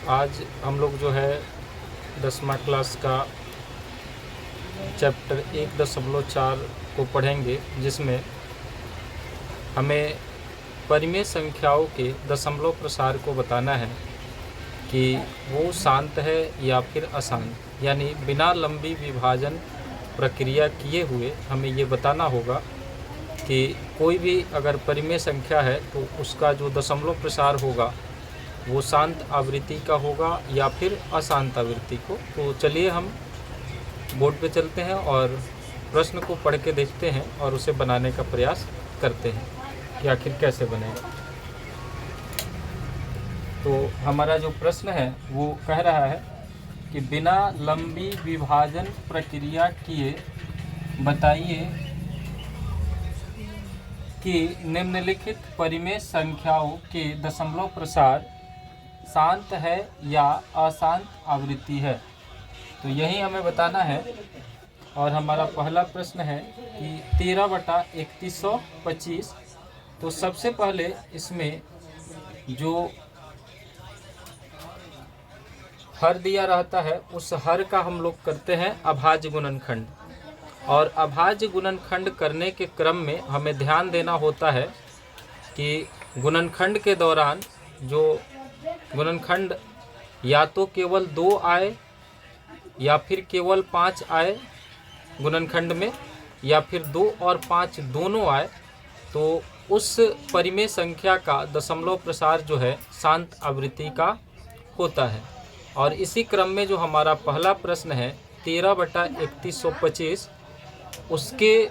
आज हम लोग जो है 10वीं क्लास का चैप्टर 1.4 को पढ़ेंगे, जिसमें हमें परिमेय संख्याओं के दशमलव प्रसार को बताना है कि वो शांत है या फिर अशांत, यानी बिना लंबी विभाजन प्रक्रिया किए हुए हमें ये बताना होगा कि कोई भी अगर परिमेय संख्या है तो उसका जो दशमलव प्रसार होगा वो शांत आवृत्ति का होगा या फिर अशांत आवृत्ति को। तो चलिए हम बोर्ड पे चलते हैं और प्रश्न को पढ़ के देखते हैं और उसे बनाने का प्रयास करते हैं कि आखिर कैसे बनेगा। तो हमारा जो प्रश्न है वो कह रहा है कि बिना लंबी विभाजन प्रक्रिया किए बताइए कि निम्नलिखित परिमेय संख्याओं के दशमलव प्रसार शांत है या अशांत आवृत्ति है। तो यही हमें बताना है। और हमारा पहला प्रश्न है कि 13/3125। तो सबसे पहले इसमें जो हर दिया रहता है उस हर का हम लोग करते हैं अभाज्य गुणनखंड। और अभाज्य गुणनखंड करने के क्रम में हमें ध्यान देना होता है कि गुणनखंड के दौरान जो गुणनखंड या तो केवल 2 आए या फिर केवल 5 आए गुणनखंड में, या फिर 2 और 5 दोनों आए, तो उस परिमेय संख्या का दशमलव प्रसार जो है शांत आवृत्ति का होता है। और इसी क्रम में जो हमारा पहला प्रश्न है 13/3125, उसके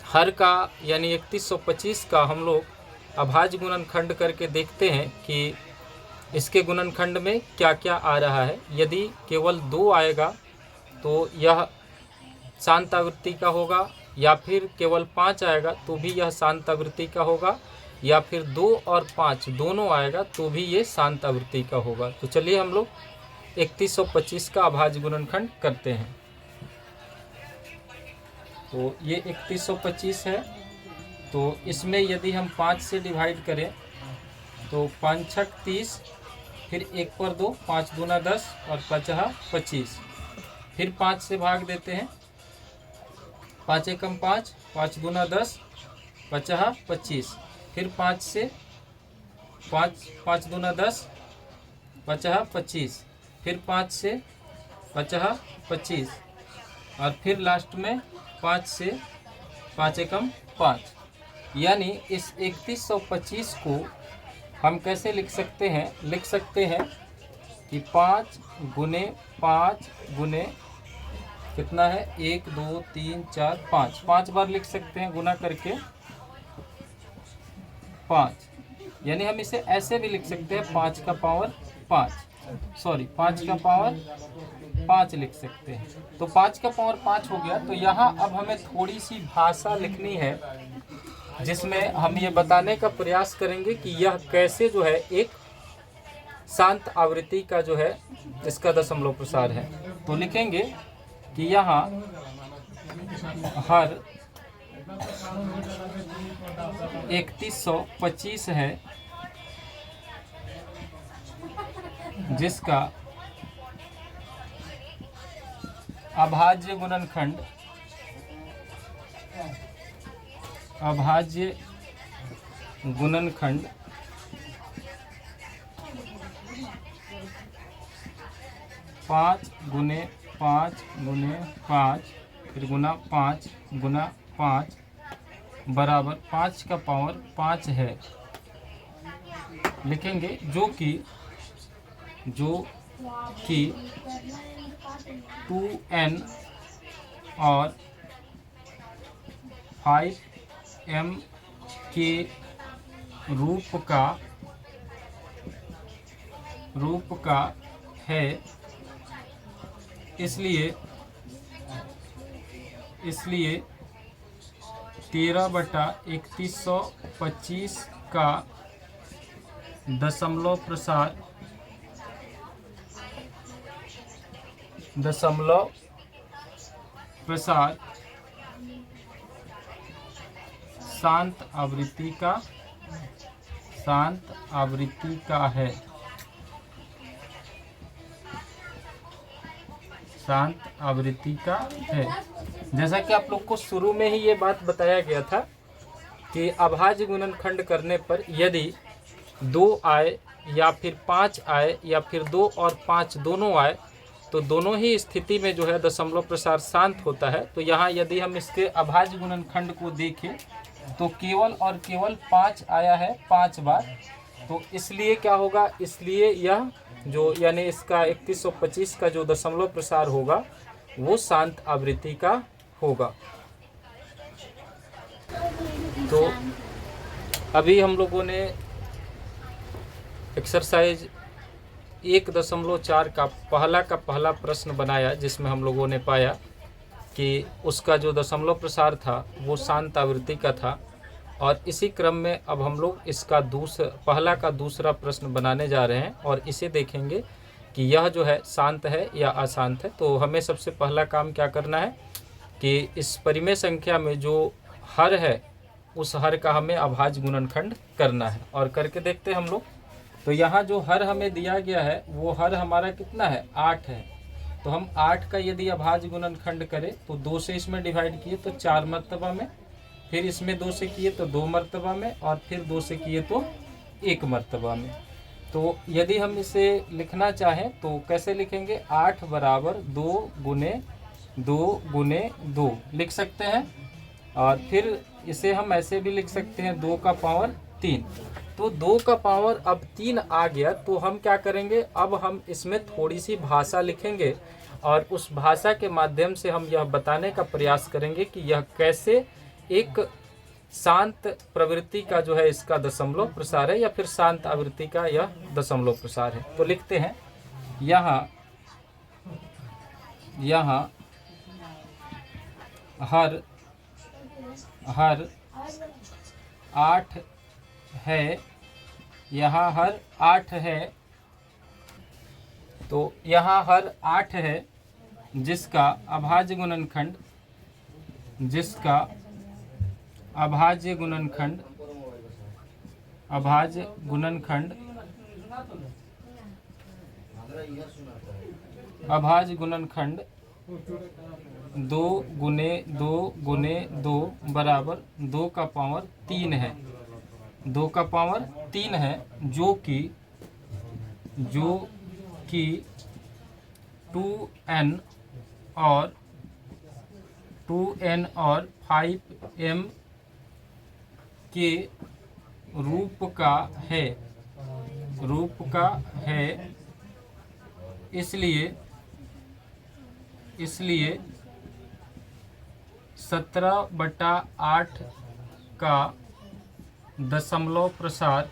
हर का यानी 3125 का हम लोग अभाज्य गुणनखंड करके देखते हैं कि इसके गुणनखंड में क्या क्या आ रहा है। यदि केवल 2 आएगा तो यह शांत आवृत्ति का होगा, या फिर केवल 5 आएगा तो भी यह शांत आवृत्ति का होगा, या फिर 2 और 5 दोनों आएगा तो भी ये शांत आवृत्ति का होगा। तो चलिए हम लोग 3125 का अभाज्य गुणनखंड करते हैं। तो ये 3125 है। तो इसमें यदि हम 5 से डिवाइड करें तो 5 छक 30, फिर 1 पर 2, 5 दूना 10 और 5 25। फिर 5 से भाग देते हैं, 5 एकम 5, 5 दूना 10, 5 25। फिर 5 से 5 दूना 10, 5 25। फिर 5 से 5 25 और फिर लास्ट में 5 से 5 एकम 5। यानी इस 3125 को हम कैसे लिख सकते हैं? लिख सकते हैं कि 5 गुने 5 गुने कितना है, 1 2 3 4 5, 5 बार लिख सकते हैं गुना करके 5। यानी हम इसे ऐसे भी लिख सकते हैं 5 का पावर 5 लिख सकते हैं। तो 5 का पावर 5 हो गया। तो यहाँ अब हमें थोड़ी सी भाषा लिखनी है जिसमें हम ये बताने का प्रयास करेंगे कि यह कैसे जो है एक शांत आवृत्ति का जो है इसका दशमलव प्रसार है। तो लिखेंगे कि यहाँ हर 3125 है जिसका अभाज्य गुणनखंड 5 गुने 5 गुने 5 फिर गुना 5 गुना 5 बराबर 5 का पावर 5 है। लिखेंगे जो कि 2n और 5m के रूप का है। इसलिए 13/3125 का दशमलव प्रसार शांत आवृत्ति का है। शांत आवृत्ति का है। जैसा कि आप लोग को शुरू में ही ये बात बताया गया था कि अभाज्य गुणनखंड करने पर यदि 2 आए या फिर 5 आए या फिर 2 और 5 दोनों आए तो दोनों ही स्थिति में जो है दशमलव प्रसार शांत होता है। तो यहाँ यदि हम इसके अभाज्य गुणनखंड को देखें तो केवल और केवल 5 आया है 5 बार। तो इसलिए क्या होगा, इसलिए यह जो यानी इसका 3125 का जो दशमलव प्रसार होगा वो शांत आवृत्ति का होगा। तो अभी हम लोगों ने एक्सरसाइज 1.4 का पहला प्रश्न बनाया, जिसमें हम लोगों ने पाया कि उसका जो दशमलव प्रसार था वो शांत आवृत्ति का था। और इसी क्रम में अब हम लोग इसका पहला का दूसरा प्रश्न बनाने जा रहे हैं और इसे देखेंगे कि यह जो है शांत है या अशांत है। तो हमें सबसे पहला काम क्या करना है कि इस परिमेय संख्या में जो हर है उस हर का हमें अभाज्य गुणनखंड करना है और करके देखते हैं हम लोग। तो यहाँ जो हर हमें दिया गया है वो हर हमारा कितना है, 8 है। तो हम 8 का यदि अभाज्य गुणनखंड करें तो 2 से इसमें डिवाइड किए तो 4 मर्तबा में, फिर इसमें 2 से किए तो 2 मर्तबा में और फिर 2 से किए तो 1 मर्तबा में। तो यदि हम इसे लिखना चाहें तो कैसे लिखेंगे, 8 बराबर 2 गुने 2 लिख सकते हैं। और फिर इसे हम ऐसे भी लिख सकते हैं 2 का पावर 3। तो 2 का पावर अब 3 आ गया तो हम क्या करेंगे, अब हम इसमें थोड़ी सी भाषा लिखेंगे और उस भाषा के माध्यम से हम यह बताने का प्रयास करेंगे कि यह कैसे एक शांत प्रवृत्ति का जो है इसका दशमलव प्रसार है या फिर शांत आवृत्ति का यह दशमलव प्रसार है। तो लिखते हैं यहाँ हर 8 है, यहाँ हर 8 है। तो यहाँ हर 8 है जिसका अभाज्य गुणनखंड अभाज्य गुणनखंड 2 गुने 2 बराबर 2 का पावर 3 है। 2 का पावर 3 है जो कि 2n और 5m के रूप का है। इसलिए 17/8 का दशमलव प्रसार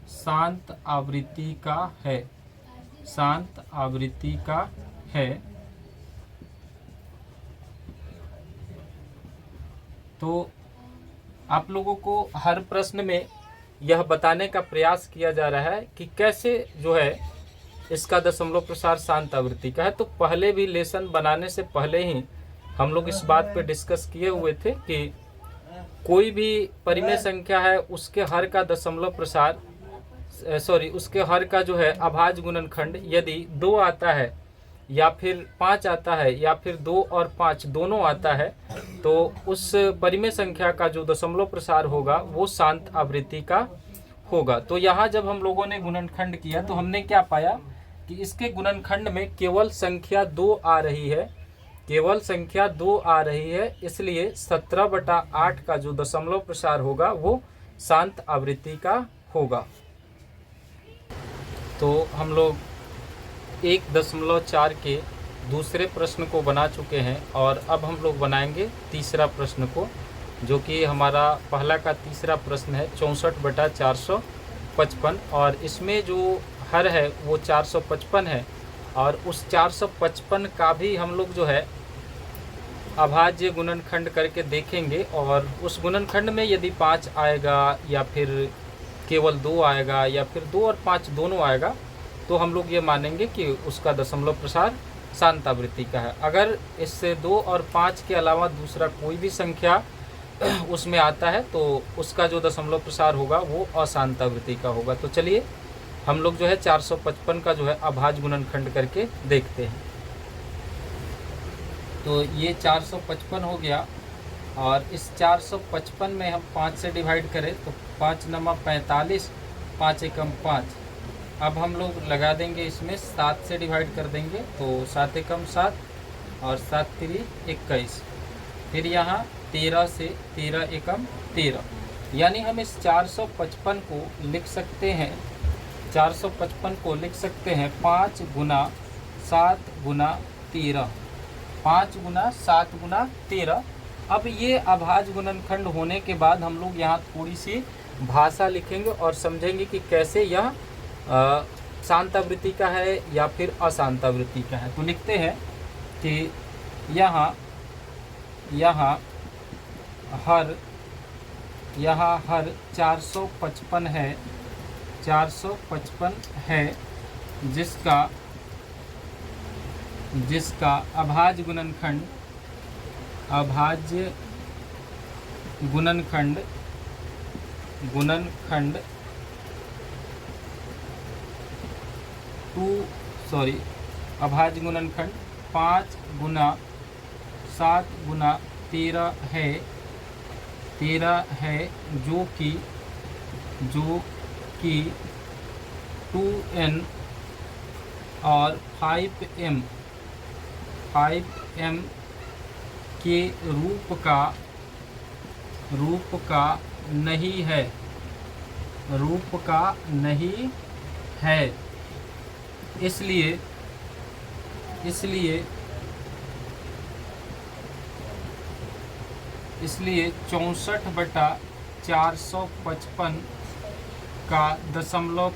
शांत आवृत्ति का है। तो आप लोगों को हर प्रश्न में यह बताने का प्रयास किया जा रहा है कि कैसे जो है इसका दशमलव प्रसार शांत आवृत्ति का है। तो पहले भी लेसन बनाने से पहले ही हम लोग इस बात पे डिस्कस किए हुए थे कि कोई भी परिमेय संख्या है उसके हर का दशमलव प्रसार उसके हर का जो है अभाज्य गुणनखंड यदि 2 आता है या फिर 5 आता है या फिर 2 और 5 दोनों आता है तो उस परिमेय संख्या का जो दशमलव प्रसार होगा वो शांत आवृत्ति का होगा। तो यहाँ जब हम लोगों ने गुणनखंड किया तो हमने क्या पाया कि इसके गुणनखंड में केवल संख्या 2 आ रही है, इसलिए 17/8 का जो दशमलव प्रसार होगा वो शांत आवृत्ति का होगा। तो हम लोग 1.4 के दूसरे प्रश्न को बना चुके हैं और अब हम लोग बनाएंगे तीसरा प्रश्न को, जो कि हमारा पहला का तीसरा प्रश्न है 64/455 और इसमें जो हर है वो 455 है और उस 455 का भी हम लोग जो है अभाज्य गुणनखंड करके देखेंगे और उस गुणनखंड में यदि 5 आएगा या फिर केवल 2 आएगा या फिर 2 और 5 दोनों आएगा तो हम लोग ये मानेंगे कि उसका दशमलव प्रसार शांत आवृत्ति का है। अगर इससे 2 और 5 के अलावा दूसरा कोई भी संख्या उसमें आता है, तो उसका जो दशमलव प्रसार होगा वो अशांत आवृत्ति का होगा। तो चलिए हम लोग जो है 455 का जो है अभाज्य गुणनखंड करके देखते हैं। तो ये 455 हो गया, और इस 455 में हम 5 से डिवाइड करें तो 5 नमा 45, 5 एकम 5। अब हम लोग लगा देंगे इसमें 7 से डिवाइड कर देंगे, तो 7 एकम 7 और 7 तिरी 21। फिर यहाँ 13 से 13 एकम 13, यानी हम इस 455 को लिख सकते हैं, 455 को लिख सकते हैं 5 गुना 7 गुना 13, 5 गुना 7 गुना 13। अब ये अभाज्य गुणनखंड होने के बाद हम लोग यहाँ थोड़ी सी भाषा लिखेंगे और समझेंगे कि कैसे यह शांत आवृत्ति का है या फिर अशांत आवृत्ति का है। तो लिखते हैं कि यहाँ हर 455 है, 455 है, जिसका अभाज्य गुणनखंड अभाज्य गुणनखंड 5 गुना 7 गुना 13 है, जो कि 2n और 5m के रूप का नहीं है, इसलिए 64/455 का दशमलव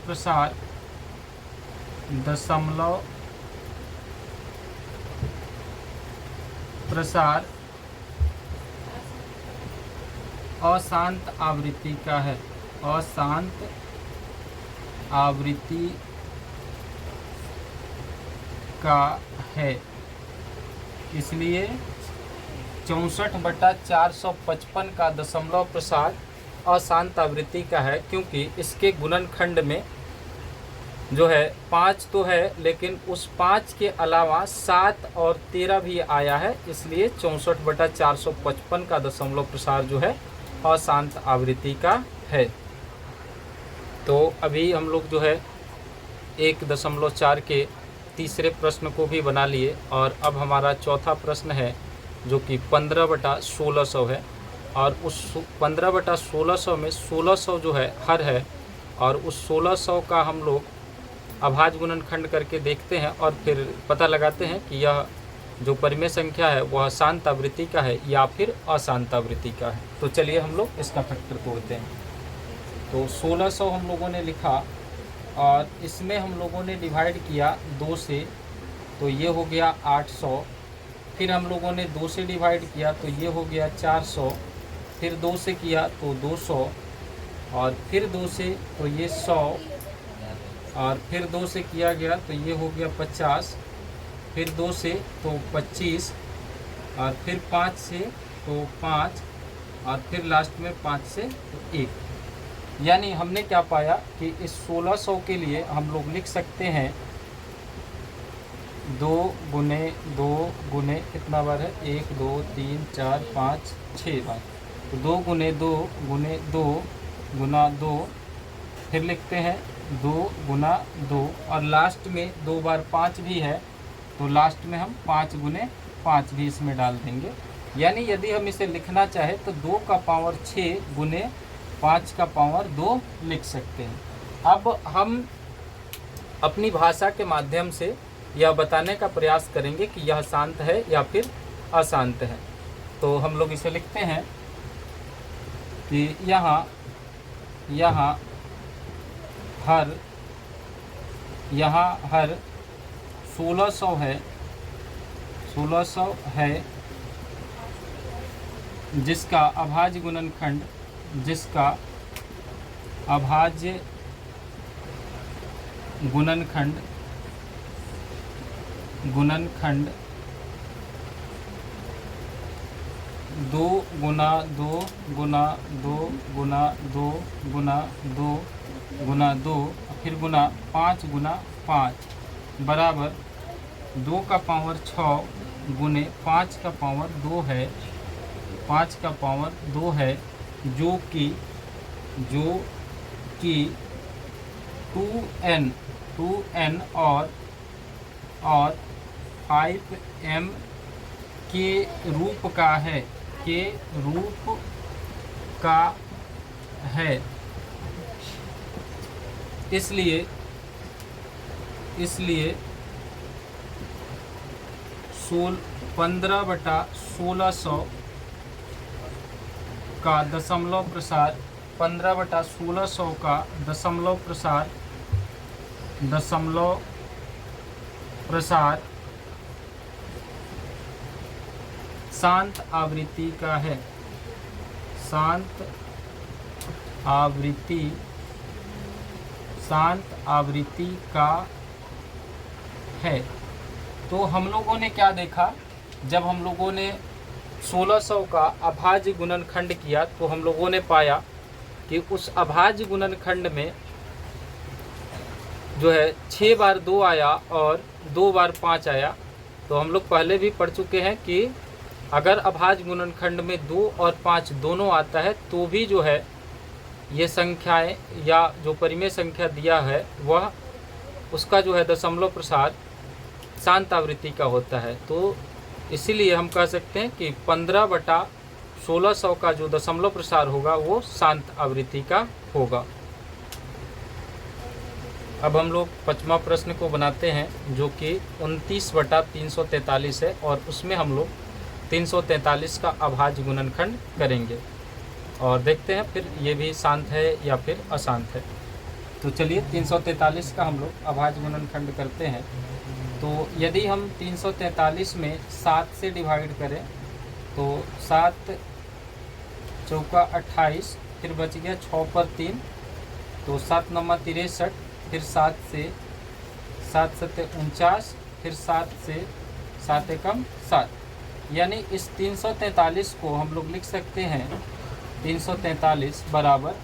प्रसार अशांत आवृत्ति का है, अशांत आवृत्ति का है। इसलिए 64/455 का दशमलव प्रसार अशांत आवृत्ति का है, क्योंकि इसके गुणनखंड में जो है 5 तो है, लेकिन उस 5 के अलावा 7 और 13 भी आया है, इसलिए 64/455 का दशमलव प्रसार जो है अशांत आवृत्ति का है। तो अभी हम लोग जो है 1.4 के तीसरे प्रश्न को भी बना लिए, और अब हमारा चौथा प्रश्न है जो कि 15/1600 है, और उस 15/1600 में 1600 जो है हर है, और उस 1600 का हम लोग अभाज्य गुणनखंड करके देखते हैं और फिर पता लगाते हैं कि यह जो परिमेय संख्या है वह शांत आवृत्ति का है या फिर अशांत आवृत्ति का है। तो चलिए हम लोग इसका फैक्टर तोड़ते हैं। तो 1600 हम लोगों ने लिखा, और इसमें हम लोगों ने डिवाइड किया 2 से, तो ये हो गया 800। फिर हम लोगों ने 2 से डिवाइड किया तो ये हो गया 400, फिर 2 से किया तो 200, और फिर 2 से तो ये 100, और फिर 2 से किया गया तो ये हो गया 50, फिर 2 से तो 25, और फिर 5 से तो 5, और फिर लास्ट में 5 से तो 1। यानी हमने क्या पाया कि इस 1600 के लिए हम लोग लिख सकते हैं 2 गुने 2 गुने कितना बार है, 1 2 3 4 5 6 बार, तो 2 गुने 2 गुने 2 गुना 2, फिर लिखते हैं 2 गुना 2, और लास्ट में 2 बार 5 भी है, तो लास्ट में हम 5 गुने 5 भी इसमें डाल देंगे। यानी यदि हम इसे लिखना चाहे तो 2 का पावर 6 गुने 5 का पावर 2 लिख सकते हैं। अब हम अपनी भाषा के माध्यम से यह बताने का प्रयास करेंगे कि यह शांत है या फिर अशांत है। तो हम लोग इसे लिखते हैं कि यहाँ हर 1600 है, जिसका अभाज्य गुणनखंड 2 गुना 2 गुना 2 गुना 2 गुना 2 गुना 2 फिर गुना 5 गुना 5 बराबर 2 का पावर 6 गुने 5 का पावर 2 है, 5 का पावर 2 है, जो कि 2n और 5m के रूप का है, के रूप का है। इसलिए 15/1600 का दशमलव प्रसार 15/1600 का दशमलव प्रसार शांत आवृत्ति का है, शांत आवृत्ति का है। तो हम लोगों ने क्या देखा, जब हम लोगों ने 1600 का अभाज्य गुणनखंड किया तो हम लोगों ने पाया कि उस अभाज्य गुणनखंड में जो है 6 बार 2 आया और 2 बार 5 आया। तो हम लोग पहले भी पढ़ चुके हैं कि अगर अभाज्य गुणनखंड में 2 और 5 दोनों आता है तो भी जो है ये संख्याएं या जो परिमेय संख्या दिया है वह उसका जो है दशमलव प्रसार शांत आवृत्ति का होता है। तो इसीलिए हम कह सकते हैं कि 15/1600 का जो दशमलव प्रसार होगा वो शांत आवृत्ति का होगा। अब हम लोग 5वां प्रश्न को बनाते हैं जो कि 29/343 है और उसमें हम लोग 343 का अभाज्य गुणनखंड करेंगे और देखते हैं फिर ये भी शांत है या फिर अशांत है। तो चलिए 343 का हम लोग अभाज्य गुणनखंड करते हैं। तो यदि हम 343 में 7 से डिवाइड करें तो 7 चौका 28, फिर बच गया 6 पर 3, तो 7 9 63, फिर 7 से 7 7 49, फिर 7 से 7 एकम 7, यानी इस 343 को हम लोग लिख सकते हैं 343 बराबर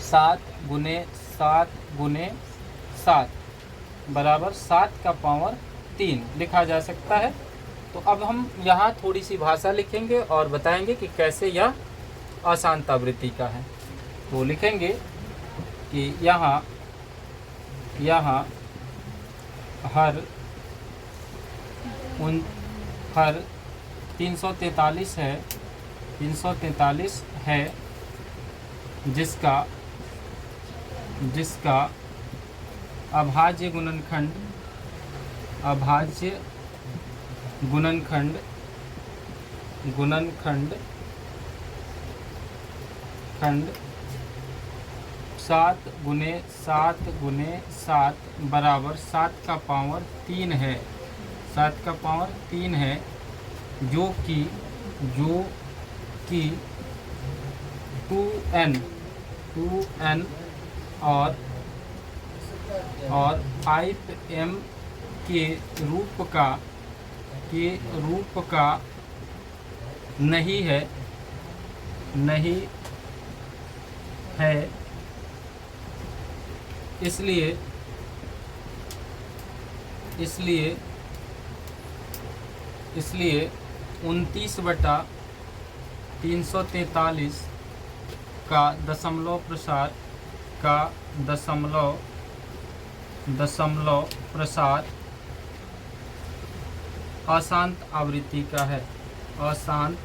7 गुने 7 गुने 7 बराबर 7 का पावर 3 लिखा जा सकता है। तो अब हम यहाँ थोड़ी सी भाषा लिखेंगे और बताएंगे कि कैसे यह अशांत आवृत्ति का है। तो लिखेंगे कि यहाँ हर 343 है, 343 है जिसका अभाज्य गुणनखंड 7 गुने 7 गुने 7 बराबर 7 का पावर 3 है, 7 का पावर 3 है, जो कि 2n और 5m के रूप का नहीं है, इसलिए 29/343 का दशमलव प्रसार अशांत आवृत्ति का है, अशांत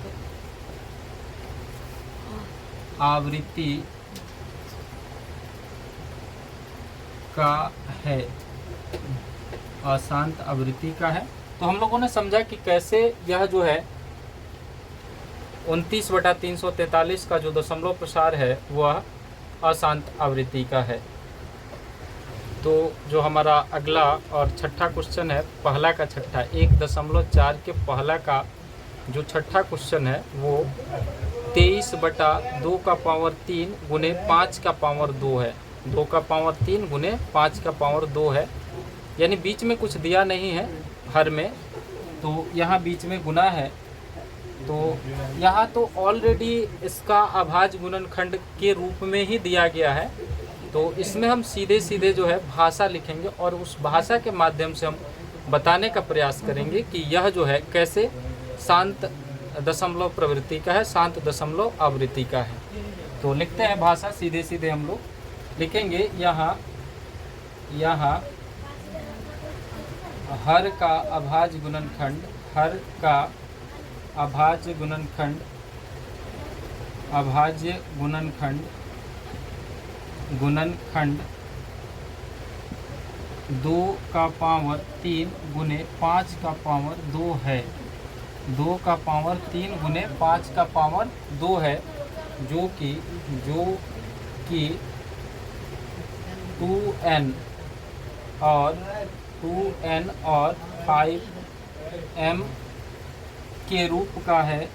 आवृत्ति का है, अशांत आवृत्ति का है। तो हम लोगों ने समझा कि कैसे यह जो है 29/343 का जो दशमलव प्रसार है वह अशांत आवृत्ति का है। तो जो हमारा अगला और छठा क्वेश्चन है, पहला का छठा 1.4 के पहला का जो छठा क्वेश्चन है वो 23/2 का पावर 3 गुने 5 का पावर 2 है, 2 का पावर 3 गुने 5 का पावर 2 है, यानी बीच में कुछ दिया नहीं है हर में, तो यहाँ बीच में गुना है तो यहाँ तो ऑलरेडी इसका अभाज्य गुणनखंड के रूप में ही दिया गया है, तो इसमें हम सीधे सीधे जो है भाषा लिखेंगे और उस भाषा के माध्यम से हम बताने का प्रयास करेंगे कि यह जो है कैसे शांत दशमलव प्रवृत्ति का है, शांत दशमलव आवृत्ति का है। तो लिखते हैं भाषा, सीधे सीधे हम लोग लिखेंगे। यहाँ हर का अभाज्य गुणनखंड, हर का अभाज्य गुणनखंड, अभाज्य गुणनखंड 2 का पावर 3 गुने 5 का पावर 2 है। 2 का पावर 3 गुने 5 का पावर 2 है, जो कि 2n और 5m के रूप का है,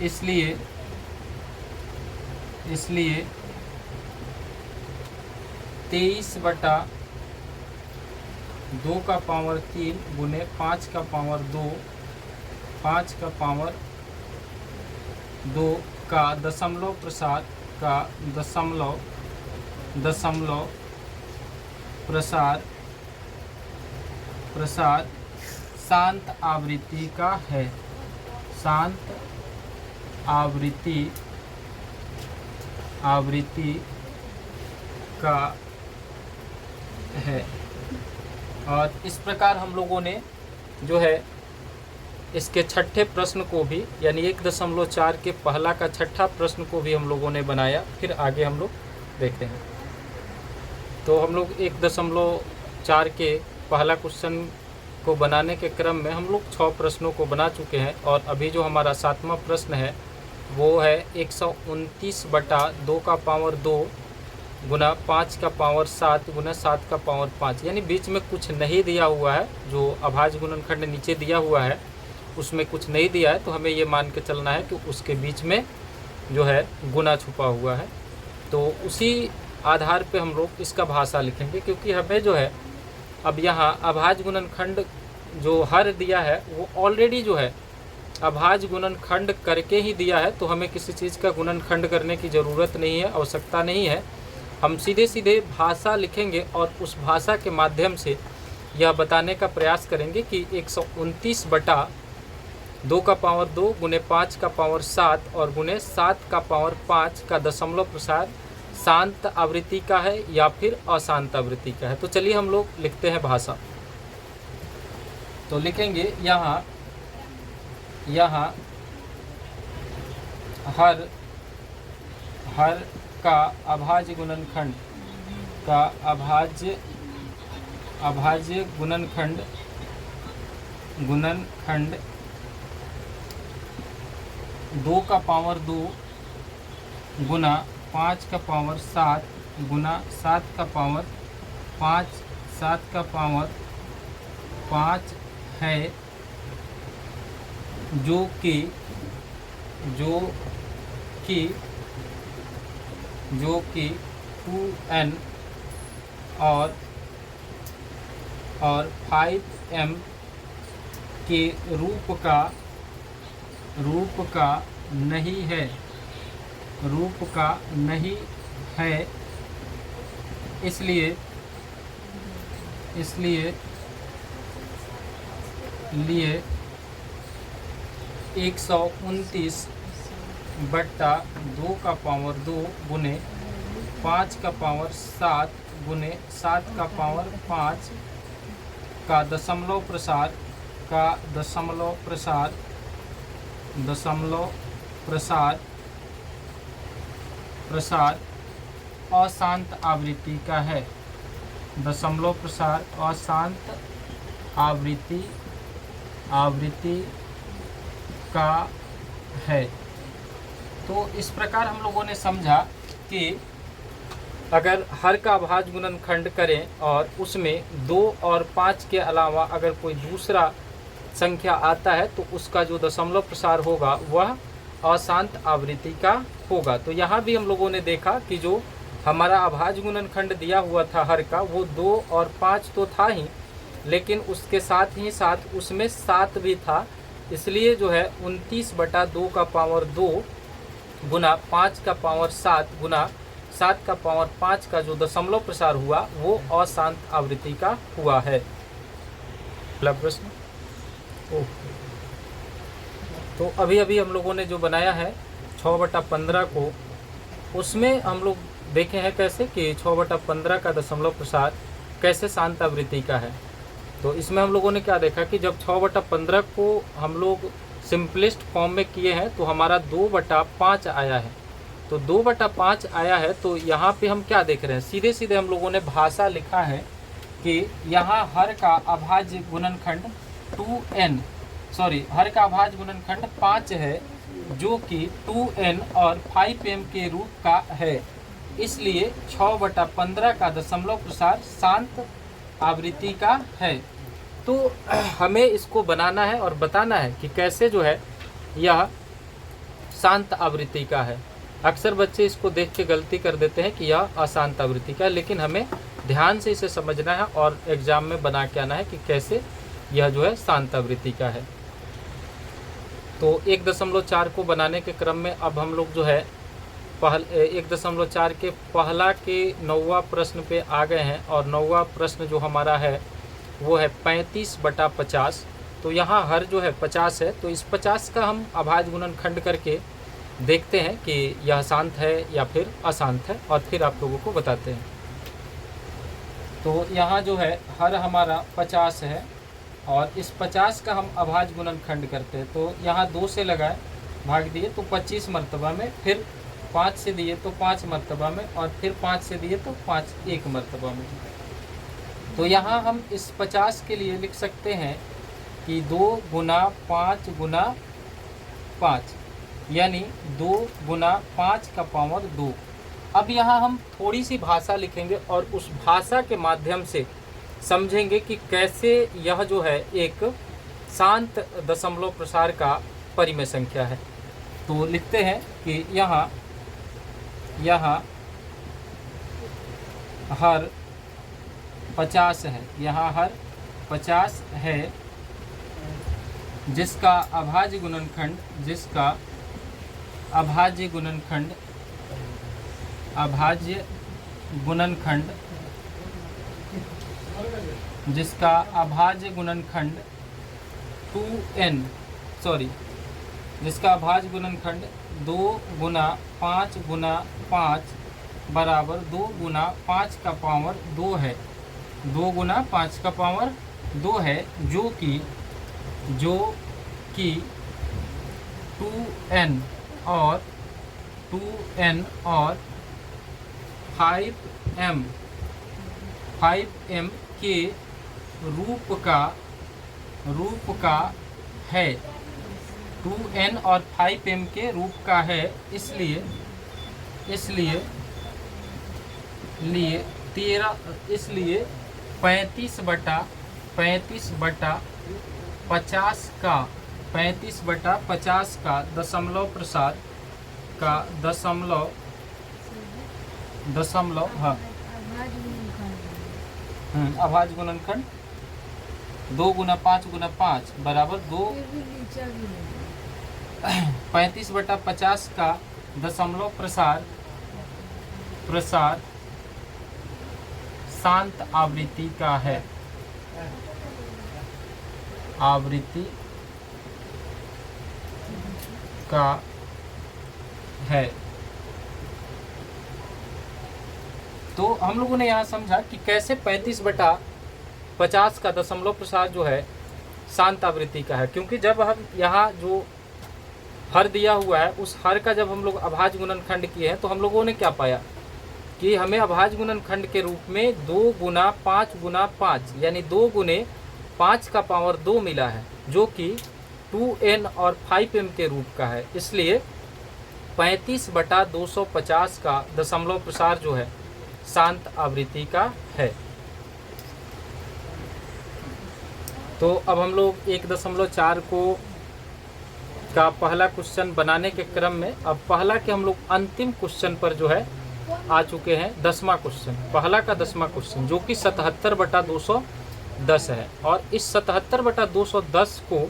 इसलिए 23/2 का पावर 3 गुने 5 का पावर 2, 5 का पावर 2 का दशमलव प्रसार शांत आवृत्ति का है, शांत आवृत्ति का है। और इस प्रकार हम लोगों ने जो है इसके छठे प्रश्न को भी, यानी 1.4 के पहला का छठा प्रश्न को भी हम लोगों ने बनाया। फिर आगे हम लोग देखते हैं। तो हम लोग 1.4 के पहला क्वेश्चन को बनाने के क्रम में हम लोग 6 प्रश्नों को बना चुके हैं, और अभी जो हमारा 7वां प्रश्न है वो है 129/2 का पावर 2 गुना 5 का पावर 7 गुना 7 का पावर 5, यानी बीच में कुछ नहीं दिया हुआ है। जो अभाज्य गुणनखंड नीचे दिया हुआ है उसमें कुछ नहीं दिया है, तो हमें ये मान के चलना है कि उसके बीच में जो है गुना छुपा हुआ है। तो उसी आधार पे हम लोग इसका भाषा लिखेंगे, क्योंकि हमें जो है अब यहाँ अभाज्य गुणनखंड जो हर दिया है वो ऑलरेडी जो है अभाज्य गुणनखंड करके ही दिया है, तो हमें किसी चीज़ का गुणनखंड करने की ज़रूरत नहीं है, आवश्यकता नहीं है। हम सीधे सीधे भाषा लिखेंगे और उस भाषा के माध्यम से यह बताने का प्रयास करेंगे कि 129/2 का पावर 2 गुने 5 का पावर 7 और गुने 7 का पावर 5 का दशमलव प्रसार शांत आवृत्ति का है या फिर अशांत आवृत्ति का है। तो चलिए हम लोग लिखते हैं भाषा। तो लिखेंगे यहाँ हर का अभाज्य गुणनखंड का अभाज्य गुणनखंड 2 का पावर 2 गुना 5 का पावर 7 गुना 7 का पावर 5 7 का पावर 5 है, जो कि 2n और 5m के रूप का नहीं है, इसलिए 129/2 का पावर 2 गुने 5 का पावर 7 गुने 7 का पावर 5 का दशमलव प्रसार अशांत आवृत्ति का है, दशमलव प्रसार अशांत आवृत्ति का है। तो इस प्रकार हम लोगों ने समझा कि अगर हर का अभाज्य गुणनखंड करें और उसमें 2 और 5 के अलावा अगर कोई दूसरा संख्या आता है तो उसका जो दशमलव प्रसार होगा वह अशांत आवृत्ति का होगा। तो यहाँ भी हम लोगों ने देखा कि जो हमारा अभाज्य गुणनखंड दिया हुआ था हर का, वो 2 और 5 तो था ही, लेकिन उसके साथ ही साथ उसमें 7 भी था। इसलिए जो है 29/2 का पावर 2 गुना 5 का पावर 7 गुना 7 का पावर 5 का जो दशमलव प्रसार हुआ वो अशांत आवृत्ति का हुआ है। अगला प्रश्न। तो अभी अभी हम लोगों ने जो बनाया है 6/15 को, उसमें हम लोग देखे हैं कैसे कि 6/15 का दशमलव प्रसार कैसे शांत आवृत्ति का है। तो इसमें हम लोगों ने क्या देखा कि जब 6/15 को हम लोग सिंपलेस्ट फॉर्म में किए हैं तो हमारा 2/5 आया है। तो 2/5 आया है, तो यहाँ पे हम क्या देख रहे हैं, सीधे सीधे हम लोगों ने भाषा लिखा है कि यहाँ हर का अभाज्य गुणनखंड हर का अभाज्य गुणनखंड 5 है, जो कि 2n और 5m के रूप का है। इसलिए 6/15 का दशमलव प्रसार शांत आवृत्ति का है। तो हमें इसको बनाना है और बताना है कि कैसे जो है यह शांत आवृत्ति का है। अक्सर बच्चे इसको देख के गलती कर देते हैं कि यह अशांत आवृत्ति का है, लेकिन हमें ध्यान से इसे समझना है और एग्जाम में बना के आना है कि कैसे यह जो है शांत आवृत्ति का है। तो 1.4 को बनाने के क्रम में अब हम लोग जो है 1.4 के पहला के 9वां प्रश्न पे आ गए हैं, और 9वां प्रश्न जो हमारा है वो है 35/50। तो यहाँ हर जो है 50 है, तो इस 50 का हम अभाज्य गुणनखंड करके देखते हैं कि यह शांत है या फिर अशांत है, और फिर आप लोगों को बताते हैं। तो यहाँ जो है हर हमारा 50 है, और इस 50 का हम अभाज्य गुणनखंड करते हैं। तो यहाँ 2 से लगाए, भाग दिए तो 25 मरतबा में, फिर 5 से दिए तो 5 मरतबा में, और फिर 5 से दिए तो 5 एक मरतबा में। तो यहाँ हम इस 50 के लिए लिख सकते हैं कि 2 गुना 5 गुना 5, यानी 2 गुना 5 का पावर 2। अब यहाँ हम थोड़ी सी भाषा लिखेंगे और उस भाषा के माध्यम से समझेंगे कि कैसे यह जो है एक शांत दशमलव प्रसार का परिमेय संख्या है। तो लिखते हैं कि यहाँ हर 50 है, यहाँ हर 50 है, जिसका अभाज्य गुणनखंड जिसका अभाज्य गुणनखंड 2 गुना 5 गुना 5 बराबर 2 गुना 5 का पावर 2 है। 2 गुना 5 का पावर 2 है, जो कि 2n और 5m के रूप का है। 2n और 5m के रूप का है, इसलिए 35/50 का दशमलव प्रसार का अभाज्य गुणनखंड 2 गुना 5 गुना 5 बराबर 2। 35/50 का दशमलव प्रसार शांत आवृत्ति का है। तो हम लोगों ने यहाँ समझा कि कैसे 35/50 का दशमलव प्रसार जो है शांत आवृत्ति का है, क्योंकि जब हम यहाँ जो हर दिया हुआ है उस हर का जब हम लोग अभाज्य गुणनखंड किए हैं तो हम लोगों ने क्या पाया कि हमें अभाज्य गुणनखंड के रूप में 2 गुना 5 गुना 5 यानी 2 गुने 5 का पावर 2 मिला है, जो कि 2n और 5m के रूप का है। इसलिए 35/250 का दशमलव प्रसार जो है शांत आवृत्ति का है। तो अब हम लोग 1.4 का पहला क्वेश्चन बनाने के क्रम में अब पहला के हम लोग अंतिम क्वेश्चन पर जो है आ चुके हैं 10वां क्वेश्चन, पहला का 10वां क्वेश्चन, जो कि 77/210 है। और इस 77/210 को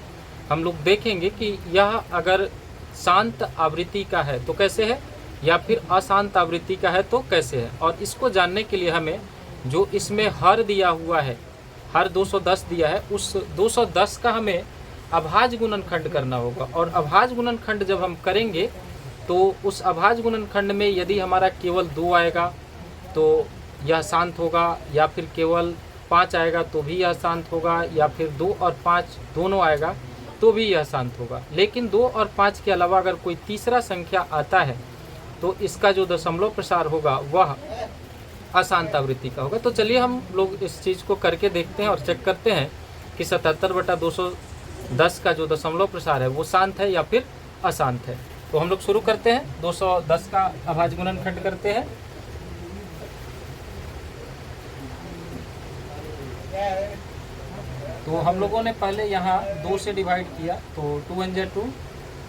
हम लोग देखेंगे कि यह अगर शांत आवृत्ति का है तो कैसे है, या फिर अशांत आवृत्ति का है तो कैसे है। और इसको जानने के लिए हमें जो इसमें हर दिया हुआ है, हर 210 दिया है, उस 210 का हमें अभाज्य गुणनखंड करना होगा। और अभाज्य गुणनखंड जब हम करेंगे तो उस अभाज्य गुणनखंड में यदि हमारा केवल 2 आएगा तो यह शांत होगा, या फिर केवल 5 आएगा तो भी यह शांत होगा, या फिर 2 और 5 दोनों आएगा तो भी यह शांत होगा। लेकिन 2 और 5 के अलावा अगर कोई तीसरा संख्या आता है तो इसका जो दशमलव प्रसार होगा वह अशांत आवृत्ति का होगा। तो चलिए हम लोग इस चीज़ को करके देखते हैं और चेक करते हैं कि 77/210 का जो दशमलव प्रसार है वो शांत है या फिर अशांत है। तो हम लोग शुरू करते हैं, 210 का अभाज्य गुणनखंड करते हैं। तो हम लोगों ने पहले यहाँ 2 से डिवाइड किया, तो 2 1 जा 2,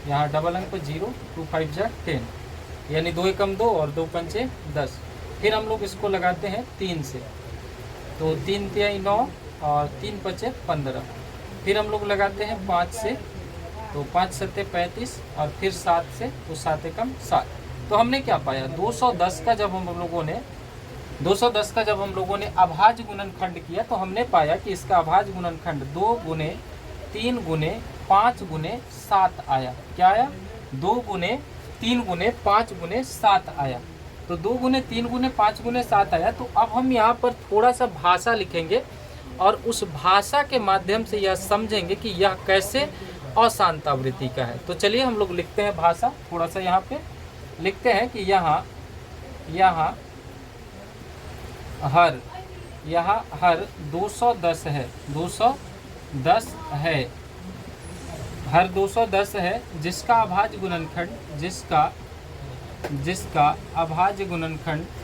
यहाँ डबल अंक पर 0, 2 5 जा 10, यानी 2 एकम 2 और 2 पंचे 10। फिर हम लोग इसको लगाते हैं 3 से, तो 3 तिहाई 9 और 3 पचे 15। फिर हम लोग लगाते हैं 5 से, तो 5 सत्ते 35 और फिर 7 से, तो 7 एकम 7। तो हमने क्या पाया, 210 का जब हम लोगों ने अभाज्य गुणनखंड किया तो हमने पाया कि इसका अभाज्य गुणनखंड 2 गुने 3 गुने 5 गुने 7 आया। क्या आया, 2 गुने 3 गुने 5 गुने 7 आया। तो 2 गुने 3 गुने 5 गुने 7 आया। तो अब हम यहाँ पर थोड़ा सा भाषा लिखेंगे और उस भाषा के माध्यम से यह समझेंगे कि यह कैसे अशांत आवृत्ति का है। तो चलिए हम लोग लिखते हैं भाषा, थोड़ा सा यहाँ पे लिखते हैं कि यहाँ हर 210 है, 210 है, हर 210 है जिसका अभाज्य गुणनखंड, जिसका अभाज्य गुणनखंड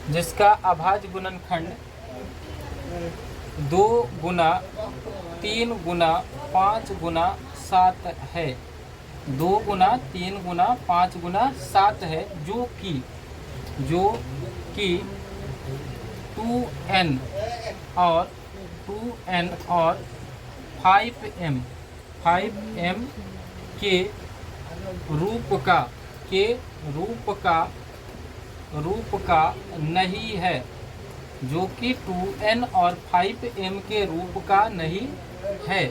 जिसका अभाज्य गुणनखंड 2 गुना 3 गुना 5 गुना 7 है, 2 गुना 3 गुना 5 गुना 7 है, जो कि 2n और 5m के रूप का नहीं है, जो कि 2n और 5m के रूप का नहीं है।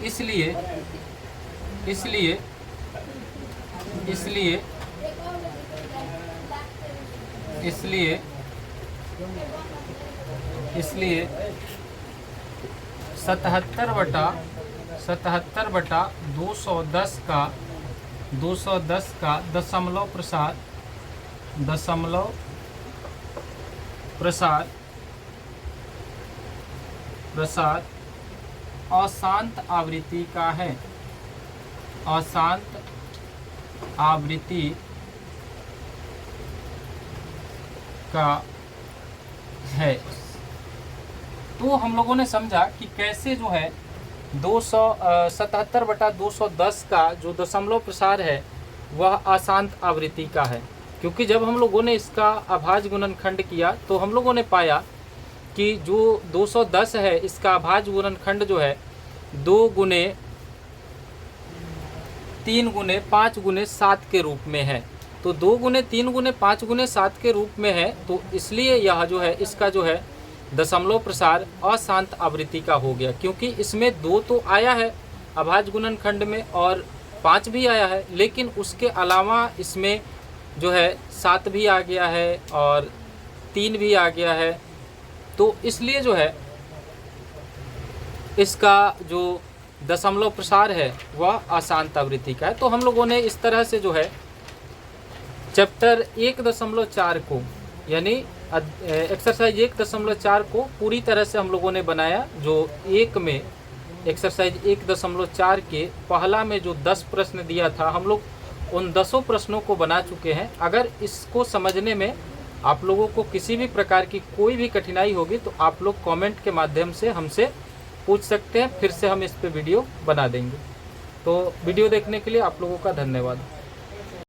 इसलिए 77/210 का दशमलव प्रसार अशांत आवृत्ति का है, अशांत आवृत्ति का है। तो हम लोगों ने समझा कि कैसे जो है 77/210 का जो दशमलव प्रसार है वह अशांत आवृत्ति का है। क्योंकि जब हम लोगों ने इसका अभाज्य गुणनखंड किया तो हम लोगों ने पाया कि जो 210 है इसका अभाज्य गुणनखंड जो है 2 गुने 3 गुने 5 गुने 7 के रूप में है। तो 2 गुने 3 गुने 5 गुने 7 के रूप में है, तो इसलिए यह जो है इसका जो है दशमलव प्रसार अशांत आवृत्ति का हो गया। क्योंकि इसमें 2 तो आया है अभाज्य गुणनखंड में और 5 भी आया है, लेकिन उसके अलावा इसमें जो है 7 भी आ गया है और 3 भी आ गया है। तो इसलिए जो है इसका जो दशमलव प्रसार है वह अशांत आवृत्ति का है। तो हम लोगों ने इस तरह से जो है चैप्टर 1.4 को यानी एक्सरसाइज 1.4 को पूरी तरह से हम लोगों ने बनाया। जो एक में एक्सरसाइज 1.4 के पहला में जो 10 प्रश्न दिया था हम लोग उन 10 प्रश्नों को बना चुके हैं। अगर इसको समझने में आप लोगों को किसी भी प्रकार की कोई भी कठिनाई होगी तो आप लोग कमेंट के माध्यम से हमसे पूछ सकते हैं, फिर से हम इस पे वीडियो बना देंगे। तो वीडियो देखने के लिए आप लोगों का धन्यवाद।